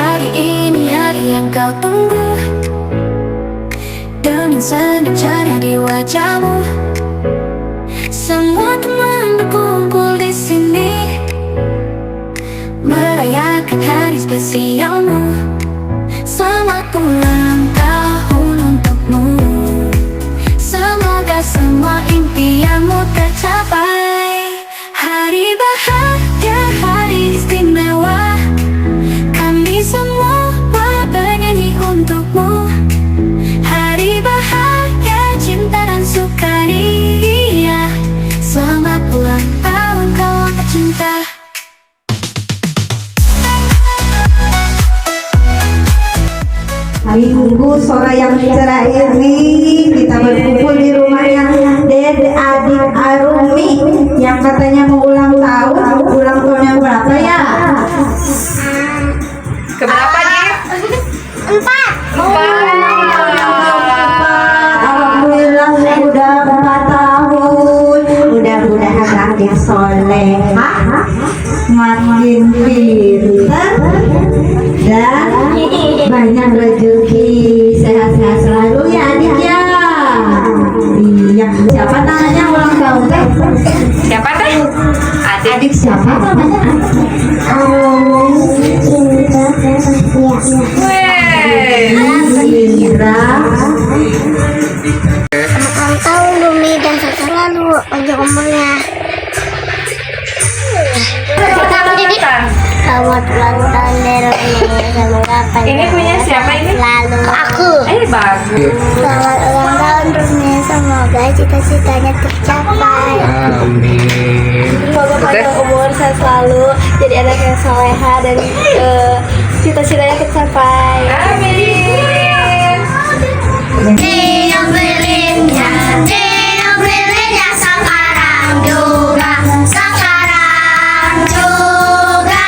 Hari ini hari yang kau tunggu, dengan senyum ceria di wajahmu. Semua teman berkumpul di sini, merayakan hari spesialmu. Selamat ulang tahun untukmu. Semoga semua impianmu tercapai. Hari bahagia, hari istimewa. Kami semua bernyanyi untukmu. Hari bahagia, cinta dan sukaria. Selamat ulang tahun kawan tercinta. Hari Minggu sore yang cerah ini kita berkumpul di rumahnya Dede Adik Arumi yang katanya mau ulang tahun. Ulang tahun yang berapa ya? Keberapa nih? 4. Alhamdulillah udah 4 tahun. Mudah-mudahan adik soleh makin pintar dan banyak rezeki, sehat-sehat selalu ya adik ya. Iya, siapa namanya ulang tahun teh? Siapa teh? Adik siapa namanya? Indra. Ulang tahun Bumi dan sehat selalu untuk umurnya. Selamat ulang tahun Deroni, semoga panjang Ini punya siapa ini? selalu. Aku. Bagus. Selamat ulang tahun Rumi, semoga cita-citanya tercapai. Amin. Semoga panjang umur, sehat selalu, jadi anak yang soleha dan cita-citanya tercapai. Amin. Tiup lilinnya sekarang juga, sekarang juga,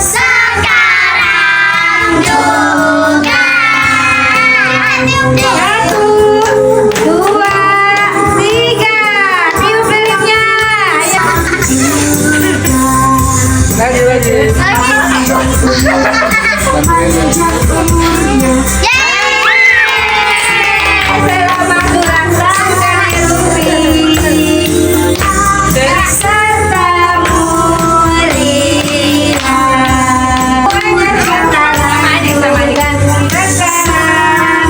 sekarang juga. 1, 2, 3. Tiup lilinnya. Lagi. Selamat ulang tahun dari Rumi. Serta Murina. Banyak sama adik sama adik. Sekarang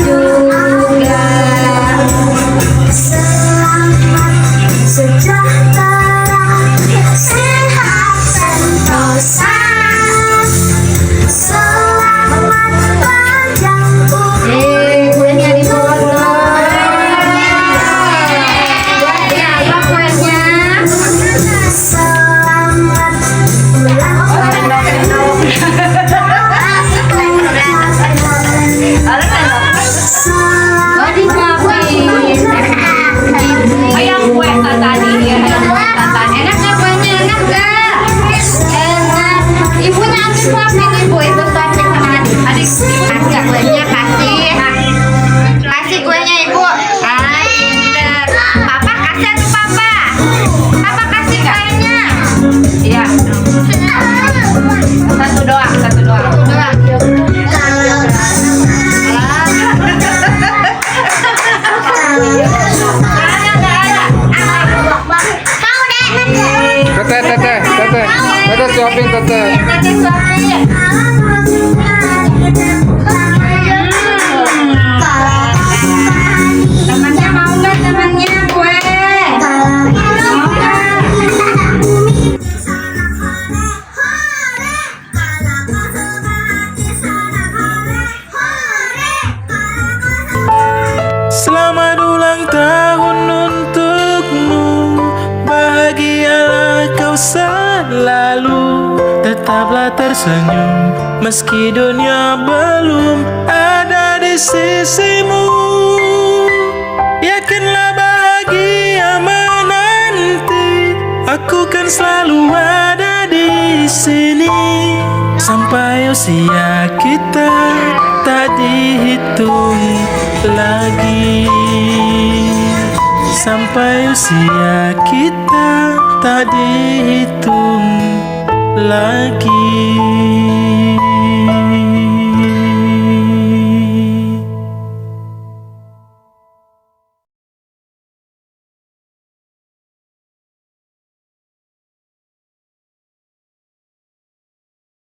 juga. Sejahtera, sehat sentosa, selamat panjang umur. Kuenya dipotong. Buat siapa kuenya? Selamat ulang Oh, disuapin. Ayam kue tadi ya, ayam kue tadi. Enak nggak kuenya? Enak nggak? Enak. Ibunya ambil suapin ibu suapin sama adik. Adik kasih kuenya kasih. Kasih kuenya ibu. Pinter. Papa kasih atau papa? Papa kasih kuenya. Iya. Satu doang, satu doang. Tete suapin tete. Temannya mau nggak temannya kue? Mau nggak? Selamat ulang tahun untukmu. Bahagialah kau selalu. Tetaplah tersenyum meski dunia belum ada di sisimu. Yakinlah bahagia menanti. Aku kan selalu ada di sini sampai usia kita tak dihitung lagi. sampai usia kita tak dihitung lagi.